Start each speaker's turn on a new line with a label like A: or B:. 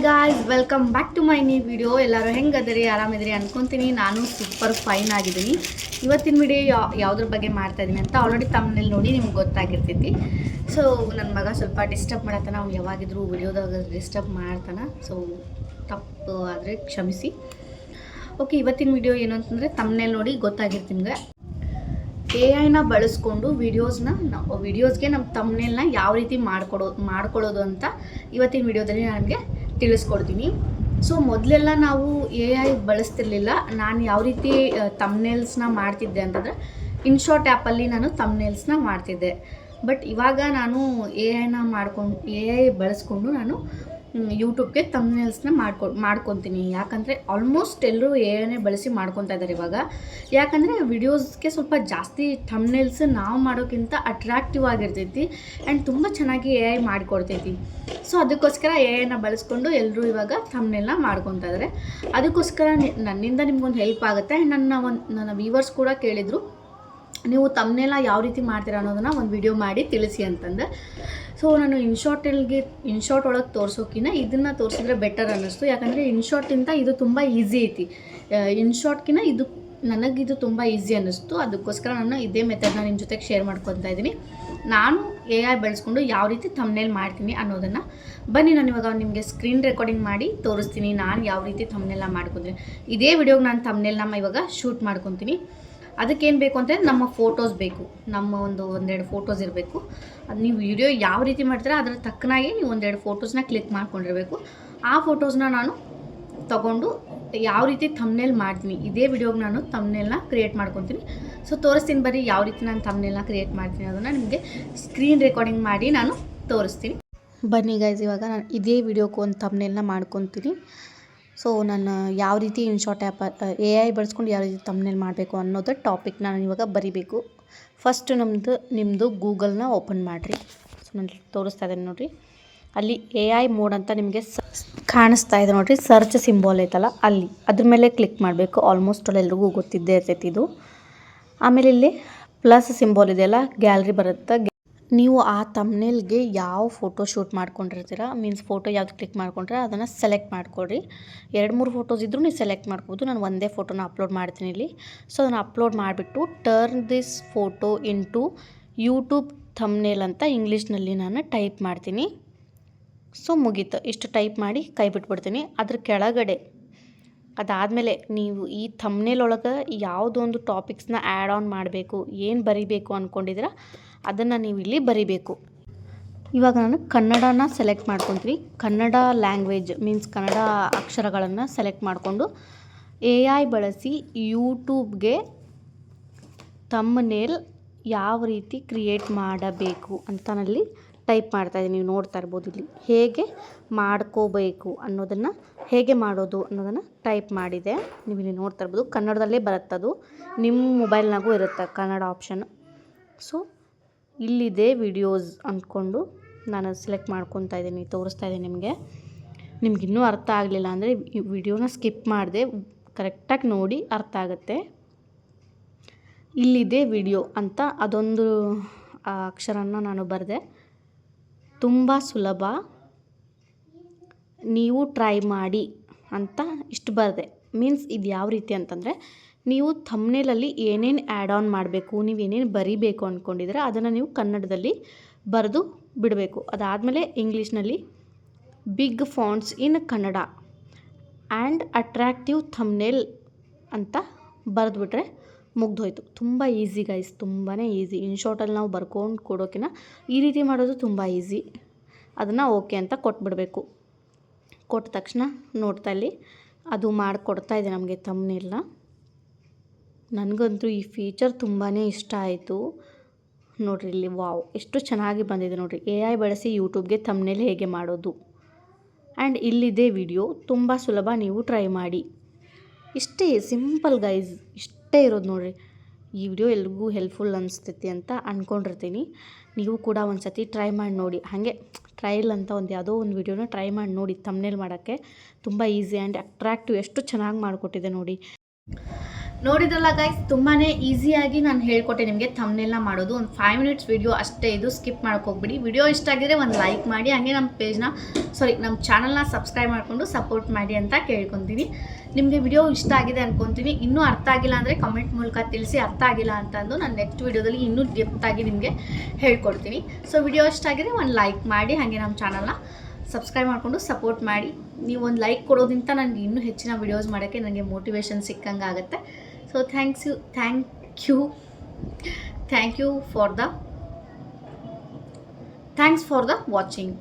A: Guys, welcome back to my new video. ಎಲ್ಲರೂ ಹೆಂಗದಿರಿ, ಆರಾಮಿದ್ರಿ ಅನ್ಕೊತೀನಿ. ನಾನು ಸೂಪರ್ ಫೈನ್ ಆಗಿದ್ದೀನಿ. ಇವತ್ತಿನ ವಿಡಿಯೋ ಯಾವುದ್ರ ಬಗ್ಗೆ ಮಾಡ್ತಾ ಇದ್ದೀನಿ ಅಂತ ಆಲ್ರೆಡಿ ತಮ್ಮನೇಲಿ ನೋಡಿ ನಿಮ್ಗೆ ಗೊತ್ತಾಗಿರ್ತೈತಿ. ಸೊ ನನ್ನ ಮಗ ಸ್ವಲ್ಪ ಡಿಸ್ಟರ್ಬ್ ಮಾಡತ್ತಾನ. ಅವ್ನು ಯಾವಾಗಿದ್ರೂ ವಿಡಿಯೋದಾಗ ಡಿಸ್ಟರ್ಬ್ ಮಾಡ್ತಾನೆ. ಸೊ ತಪ್ಪು ಆದರೆ ಕ್ಷಮಿಸಿ. ಓಕೆ, ಇವತ್ತಿನ ವಿಡಿಯೋ ಏನು ಅಂತಂದರೆ ತಮ್ಮನೇಲಿ ನೋಡಿ ಗೊತ್ತಾಗಿರ್ತೀನಿ ನಿಮಗೆ. AI ಬಳಸ್ಕೊಂಡು ವಿಡಿಯೋಸ್ಗೆ ನಮ್ಮ ತಮ್ಮನೇಲ್ನ ಯಾವ ರೀತಿ ಮಾಡ್ಕೊಳ್ಳೋದು ಅಂತ ಇವತ್ತಿನ ವಿಡಿಯೋದಲ್ಲಿ ನಾನು ನಿಮಗೆ ತಿಳಿಸ್ಕೊಡ್ತೀನಿ. ಸೊ ಮೊದಲೆಲ್ಲ ನಾವು AI ಬಳಸ್ತಿರ್ಲಿಲ್ಲ. ನಾನು ಯಾವ ರೀತಿ ತಮ್ನೇಲ್ಸ್ನ ಮಾಡ್ತಿದ್ದೆ ಅಂತಂದರೆ ಇನ್ಶಾರ್ಟ್ ಆ್ಯಪಲ್ಲಿ ನಾನು ತಮ್ನೇಲ್ಸ್ನ ಮಾಡ್ತಿದ್ದೆ. ಬಟ್ ಇವಾಗ ನಾನು AI ಬಳಸ್ಕೊಂಡು ನಾನು ಯೂಟ್ಯೂಬ್ಗೆ ತಮ್ನೇಲ್ಸ್ನ ಮಾಡ್ಕೊತೀನಿ. ಯಾಕಂದರೆ ಆಲ್ಮೋಸ್ಟ್ ಎಲ್ಲರೂ AI ಬಳಸಿ ಮಾಡ್ಕೊತಾ ಇದ್ದಾರೆ ಇವಾಗ. ಯಾಕಂದರೆ ವಿಡಿಯೋಸ್ಗೆ ಸ್ವಲ್ಪ ಜಾಸ್ತಿ ತಮ್ನೇಲ್ಸ್ ನಾವು ಮಾಡೋಕ್ಕಿಂತ ಅಟ್ರಾಕ್ಟಿವ್ ಆಗಿರ್ತೈತಿ ಆ್ಯಂಡ್ ತುಂಬ ಚೆನ್ನಾಗಿ AI ಮಾಡಿಕೊಡ್ತೈತಿ. ಸೊ ಅದಕ್ಕೋಸ್ಕರ AI ಬಳಸ್ಕೊಂಡು ಎಲ್ಲರೂ ಇವಾಗ ತಮ್ನೇಲ್ನ ಮಾಡ್ಕೊತಾ ಇದ್ದಾರೆ. ಅದಕ್ಕೋಸ್ಕರ ನನ್ನಿಂದ ನಿಮ್ಗೊಂದು ಹೆಲ್ಪ್ ಆಗುತ್ತೆ. ಆ್ಯಂಡ್ ನನ್ನ ವ್ಯೂವರ್ಸ್ ಕೂಡ ಕೇಳಿದರು, ನೀವು ತಮ್ನೇಲ್ನ ಯಾವ ರೀತಿ ಮಾಡ್ತೀರಾ ಅನ್ನೋದನ್ನು ಒಂದು ವಿಡಿಯೋ ಮಾಡಿ ತಿಳಿಸಿ ಅಂತಂದು. ಸೊ ನಾನು ಇನ್ಶಾರ್ಟ್ ಒಳಗೆ ತೋರಿಸೋಕ್ಕಿಂತ ಇದನ್ನು ತೋರಿಸಿದ್ರೆ ಬೆಟರ್ ಅನ್ನಿಸ್ತು. ಯಾಕಂದರೆ ಇನ್ಶಾರ್ಟಿಂದ ಇದು ತುಂಬ ಈಸಿ ಐತಿ. ಇನ್ಶಾರ್ಟ್ಕಿಂತ ನನಗಿದು ತುಂಬ ಈಸಿ ಅನ್ನಿಸ್ತು. ಅದಕ್ಕೋಸ್ಕರ ನಾನು ಇದೇ ಮೆಥಡ್ನ ನಿಮ್ಮ ಜೊತೆಗೆ ಶೇರ್ ಮಾಡ್ಕೊತಾ ಇದ್ದೀನಿ. ನಾನು AI ಬಳಸ್ಕೊಂಡು ಯಾವ ರೀತಿ ತಮ್ನೇಲ್ ಮಾಡ್ತೀನಿ ಅನ್ನೋದನ್ನು ಬನ್ನಿ ನಾನು ಇವಾಗ ನಿಮಗೆ ಸ್ಕ್ರೀನ್ ರೆಕಾರ್ಡಿಂಗ್ ಮಾಡಿ ತೋರಿಸ್ತೀನಿ. ನಾನು ಯಾವ ರೀತಿ ತಮ್ನೇಲ್ನ ಮಾಡ್ಕೊತೀನಿ. ಇದೇ ವಿಡಿಯೋಗೆ ನಾನು ತಮ್ನೇಲ್ನ ಇವಾಗ ಶೂಟ್ ಮಾಡ್ಕೊತೀನಿ. ಅದಕ್ಕೇನು ಬೇಕು ಅಂತಂದರೆ ನಮ್ಮ ಫೋಟೋಸ್ ಬೇಕು. ನಮ್ಮ ಒಂದೆರಡು ಫೋಟೋಸ್ ಇರಬೇಕು. ಅದು ನೀವು ವಿಡಿಯೋ ಯಾವ ರೀತಿ ಮಾಡ್ತೀರಾ ಅದರ ತಕ್ಕನಾಗಿ ನೀವು ಒಂದೆರಡು ಫೋಟೋಸ್ನ ಕ್ಲಿಕ್ ಮಾಡ್ಕೊಂಡಿರಬೇಕು. ಆ ಫೋಟೋಸ್ನ ನಾನು ತೊಗೊಂಡು ಯಾವ ರೀತಿ ಥಂಬ್ನೇಲ್ ಮಾಡ್ತೀನಿ, ಇದೇ ವಿಡಿಯೋಗೆ ನಾನು ಥಂಬ್ನೇಲ್ನ ಕ್ರಿಯೇಟ್ ಮಾಡ್ಕೊತೀನಿ. ಸೊ ತೋರಿಸ್ತೀನಿ ಬರ್ರಿ ಯಾವ ರೀತಿ ನಾನು ಥಂಬ್ನೇಲ್ನ ಕ್ರಿಯೇಟ್ ಮಾಡ್ತೀನಿ ಅದನ್ನು ನಿಮಗೆ ಸ್ಕ್ರೀನ್ ರೆಕಾರ್ಡಿಂಗ್ ಮಾಡಿ ನಾನು ತೋರಿಸ್ತೀನಿ. ಬನ್ನಿ ಗೈಸ್, ಇವಾಗ ನಾನು ಇದೇ ವಿಡಿಯೋಕ್ಕೆ ಒಂದು ಥಂಬ್ನೇಲ್ನ ಮಾಡ್ಕೊತೀನಿ. ಸೊ ನಾನು ಯಾವ ರೀತಿ ಇನ್ಶಾರ್ಟ್ ಆ್ಯಪ್ AI ಬಳಸ್ಕೊಂಡು ಯಾವ ರೀತಿ ತಮ್ನೇಲ್ ಮಾಡಬೇಕು ಅನ್ನೋದು ಟಾಪಿಕ್ನ ನಾನು ಇವಾಗ ಬರಿಬೇಕು. ಫಸ್ಟ್ ನಿಮ್ಮದು ಗೂಗಲ್ನ ಓಪನ್ ಮಾಡಿರಿ. ಸೊ ನಾನು ತೋರಿಸ್ತಾ ಇದ್ದೇನೆ ನೋಡಿರಿ. ಅಲ್ಲಿ AI ಮೋಡ್ ಅಂತ ನಿಮಗೆ ಕಾಣಿಸ್ತಾ ಇದೆ ನೋಡಿರಿ, ಸರ್ಚ್ ಸಿಂಬಾಲ್ ಐತಲ್ಲ ಅಲ್ಲಿ ಅದ್ರ ಮೇಲೆ ಕ್ಲಿಕ್ ಮಾಡಬೇಕು. ಆಲ್ಮೋಸ್ಟ್ ಎಲ್ರಿಗೂ ಗೊತ್ತಿದ್ದೇ ಇರ್ತೈತಿ ಇದು. ಆಮೇಲೆ ಇಲ್ಲಿ ಪ್ಲಸ್ ಸಿಂಬಾಲ್ ಇದೆಯಲ್ಲ, ಗ್ಯಾಲರಿ ಬರುತ್ತೆ. ನೀವು ಆ ತಮ್ನೇಲ್ಗೆ ಯಾವ ಫೋಟೋ ಶೂಟ್ ಮಾಡ್ಕೊಂಡಿರ್ತೀರ, ಮೀನ್ಸ್ ಫೋಟೋ ಯಾವ್ದು ಕ್ಲಿಕ್ ಮಾಡ್ಕೊಂಡ್ರೆ ಅದನ್ನು ಸೆಲೆಕ್ಟ್ ಮಾಡ್ಕೊಳ್ರಿ. 2-3 ಫೋಟೋಸ್ ಇದ್ದರೂ ನೀವು ಸೆಲೆಕ್ಟ್ ಮಾಡ್ಬೋದು. ನಾನು ಒಂದೇ ಫೋಟೋನ ಅಪ್ಲೋಡ್ ಮಾಡ್ತೀನಿ ಇಲ್ಲಿ. ಸೊ ಅದನ್ನು ಅಪ್ಲೋಡ್ ಮಾಡಿಬಿಟ್ಟು turn this photo into YouTube thumbnail ಅಂತ ಇಂಗ್ಲೀಷ್ನಲ್ಲಿ ನಾನು ಟೈಪ್ ಮಾಡ್ತೀನಿ. ಸೊ ಮುಗೀತು. ಇಷ್ಟು ಟೈಪ್ ಮಾಡಿ ಕೈ ಬಿಟ್ಬಿಡ್ತೀನಿ. ಅದ್ರ ಕೆಳಗಡೆ ಅದಾದಮೇಲೆ ನೀವು ಈ ಥಂಬ್ನೇಲ್ ಒಳಗೆ ಯಾವುದೊಂದು ಟಾಪಿಕ್ಸ್ನ ಆ್ಯಡ್ ಆನ್ ಮಾಡಬೇಕು, ಏನು ಬರಿಬೇಕು ಅಂದ್ಕೊಂಡಿದ್ದೀರ ಅದನ್ನು ನೀವು ಇಲ್ಲಿ ಬರಿಬೇಕು. ಇವಾಗ ನಾನು ಕನ್ನಡನ ಸೆಲೆಕ್ಟ್ ಮಾಡ್ಕೊತೀನಿ. ಕನ್ನಡ ಲ್ಯಾಂಗ್ವೇಜ್ ಮೀನ್ಸ್ ಕನ್ನಡ ಅಕ್ಷರಗಳನ್ನು ಸೆಲೆಕ್ಟ್ ಮಾಡಿಕೊಂಡು AI ಬಳಸಿ ಯೂಟ್ಯೂಬ್ಗೆ ಥಂಬ್ನೇಲ್ ಯಾವ ರೀತಿ ಕ್ರಿಯೇಟ್ ಮಾಡಬೇಕು ಅಂತ ನಾನಲ್ಲಿ ಟೈಪ್ ಮಾಡ್ತಾಯಿದ್ದೀನಿ. ನೀವು ನೋಡ್ತಾ ಇರ್ಬೋದು ಇಲ್ಲಿ ಹೇಗೆ ಮಾಡ್ಕೋಬೇಕು ಅನ್ನೋದನ್ನು, ಹೇಗೆ ಮಾಡೋದು ಅನ್ನೋದನ್ನು ಟೈಪ್ ಮಾಡಿದೆ. ನೀವು ಇಲ್ಲಿ ನೋಡ್ತಾ ಇರ್ಬೋದು, ಕನ್ನಡದಲ್ಲೇ ಬರುತ್ತದು. ನಿಮ್ಮ ಮೊಬೈಲ್ನಾಗೂ ಇರುತ್ತೆ ಕನ್ನಡ ಆಪ್ಷನ್. ಸೊ ಇಲ್ಲಿದೆ ವಿಡಿಯೋಸ್ ಅಂದ್ಕೊಂಡು ನಾನು ಸೆಲೆಕ್ಟ್ ಮಾಡ್ಕೊತಾ ಇದ್ದೀನಿ, ತೋರಿಸ್ತಾ ಇದ್ದೀನಿ ನಿಮಗೆ. ನಿಮ್ಗಿನ್ನೂ ಅರ್ಥ ಆಗಲಿಲ್ಲ ಅಂದರೆ ಈ ವಿಡಿಯೋನ ಸ್ಕಿಪ್ ಮಾಡಿದೆ, ಕರೆಕ್ಟಾಗಿ ನೋಡಿ ಅರ್ಥ ಆಗುತ್ತೆ. ಇಲ್ಲಿದೆ ವಿಡಿಯೋ ಅಂತ ಅದೊಂದು ಅಕ್ಷರನ ನಾನು ಬರೆದೆ. ತುಂಬ ಸುಲಭ, ನೀವು ಟ್ರೈ ಮಾಡಿ ಅಂತ ಇಷ್ಟು ಬರೆದೆ. ಮೀನ್ಸ್ ಇದು ಯಾವ ರೀತಿ ಅಂತಂದರೆ, ನೀವು ಥಂಬ್ನೇಲಲ್ಲಿ ಏನೇನು ಆ್ಯಡ್ ಆನ್ ಮಾಡಬೇಕು, ನೀವು ಏನೇನು ಬರಿಬೇಕು ಅಂದ್ಕೊಂಡಿದ್ರೆ ಅದನ್ನು ನೀವು ಕನ್ನಡದಲ್ಲಿ ಬರೆದು ಬಿಡಬೇಕು. ಅದಾದಮೇಲೆ ಇಂಗ್ಲೀಷ್ನಲ್ಲಿ big fonts in Kannada and attractive thumbnail ಅಂತ ಬರೆದುಬಿಟ್ರೆ ಮುಗ್ದೋಯ್ತು. ತುಂಬ ಈಸಿ ಗೈಸ್, ತುಂಬಾ ಈಸಿ. ಇನ್ಶಾರ್ಟಲ್ಲಿ ನಾವು ಬರ್ಕೊಂಡು ಕೊಡೋಕ್ಕಿಂತ ಈ ರೀತಿ ಮಾಡೋದು ತುಂಬ ಈಸಿ. ಅದನ್ನು ಓಕೆ ಅಂತ ಕೊಟ್ಬಿಡಬೇಕು. ಕೊಟ್ಟ ತಕ್ಷಣ ನೋಡ್ತಾ ಇಲ್ಲಿ ಅದು ಮಾಡಿಕೊಡ್ತಾ ಇದೆ ನಮಗೆ ಥಂಬ್ನೇಲ್ನ. ನನಗಂತೂ ಈ ಫೀಚರ್ ತುಂಬಾ ಇಷ್ಟ ಆಯಿತು. ನೋಡಿರಿ ಇಲ್ಲಿ, ವಾವ್ ಎಷ್ಟು ಚೆನ್ನಾಗಿ ಬಂದಿದೆ ನೋಡಿರಿ. AI ಬಳಸಿ ಯೂಟ್ಯೂಬ್ಗೆ ಥಂಬ್ನೇಲ್ ಹೇಗೆ ಮಾಡೋದು. ಆ್ಯಂಡ್ ಇಲ್ಲಿದೆ ವಿಡಿಯೋ. ತುಂಬ ಸುಲಭ, ನೀವು ಟ್ರೈ ಮಾಡಿ. ಇಷ್ಟೇ ಸಿಂಪಲ್ ಗೈಸ್, ಇಷ್ಟೇ ಇರೋದು ನೋಡಿರಿ. ಈ ವಿಡಿಯೋ ಎಲ್ರಿಗೂ ಹೆಲ್ಪ್ಫುಲ್ ಅನಿಸ್ತೈತಿ ಅಂತ ಅಂದ್ಕೊಂಡಿರ್ತೀನಿ. ನೀವು ಕೂಡ ಒಂದು ಸತಿ ಟ್ರೈ ಮಾಡಿ ನೋಡಿ. ಹಾಗೆ ಟ್ರಯಲ್ ಅಂತ ಯಾವುದೋ ಒಂದು ವಿಡಿಯೋನ ಟ್ರೈ ಮಾಡಿ ನೋಡಿ. ಥಂಬ್ನೇಲ್ ಮಾಡೋಕ್ಕೆ ತುಂಬ ಈಸಿ ಆ್ಯಂಡ್ ಅಟ್ರಾಕ್ಟಿವ್ ಎಷ್ಟು ಚೆನ್ನಾಗಿ ಮಾಡಿಕೊಟ್ಟಿದೆ ನೋಡಿ. ನೋಡಿದ್ರಲ್ಲ ಗೈಸ್, ತುಂಬಾ ಈಸಿಯಾಗಿ ನಾನು ಹೇಳ್ಕೊಟ್ಟೆ ನಿಮಗೆ ಥಂಬ್ನೇಲ್ನ ಮಾಡೋದು. ಒಂದು 5 ಮಿನಿಟ್ಸ್ ವಿಡಿಯೋ ಅಷ್ಟೇ ಇದು, ಸ್ಕಿಪ್ ಮಾಡೋಕೆ ಹೋಗ್ಬಿಡಿ. ವಿಡಿಯೋ ಇಷ್ಟ ಆಗಿದ್ರೆ ಒಂದು ಲೈಕ್ ಮಾಡಿ, ಹಾಗೆ ನಮ್ಮ ಚಾನಲ್ನ ಸಬ್ಸ್ಕ್ರೈಬ್ ಮಾಡಿಕೊಂಡು ಸಪೋರ್ಟ್ ಮಾಡಿ ಅಂತ ಕೇಳ್ಕೊತೀನಿ. ನಿಮಗೆ ವಿಡಿಯೋ ಇಷ್ಟ ಆಗಿದೆ ಅನ್ಕೊತೀನಿ. ಇನ್ನೂ ಅರ್ಥ ಆಗಿಲ್ಲ ಅಂದರೆ ಕಮೆಂಟ್ ಮೂಲಕ ತಿಳಿಸಿ, ಅರ್ಥ ಆಗಿಲ್ಲ ಅಂತಂದು ನಾನು ನೆಕ್ಸ್ಟ್ ವಿಡಿಯೋದಲ್ಲಿ ಇನ್ನೂ ಡೆಪ್ತಾಗಿ ನಿಮಗೆ ಹೇಳ್ಕೊಡ್ತೀನಿ. ಸೊ ವಿಡಿಯೋ ಇಷ್ಟ ಆಗಿದ್ರೆ ಒಂದು ಲೈಕ್ ಮಾಡಿ, ಹಾಗೆ ನಮ್ಮ ಚಾನಲ್ನ ಸಬ್ಸ್ಕ್ರೈಬ್ ಮಾಡಿಕೊಂಡು ಸಪೋರ್ಟ್ ಮಾಡಿ. ನೀವು ಒಂದು ಲೈಕ್ ಕೊಡೋದ್ರಿಂದ ನನಗೆ ಇನ್ನೂ ಹೆಚ್ಚಿನ ವಿಡಿಯೋಸ್ ಮಾಡೋಕ್ಕೆ ನನಗೆ ಮೋಟಿವೇಶನ್ ಸಿಕ್ಕಂಗೆ ಆಗುತ್ತೆ. So thanks for the watching.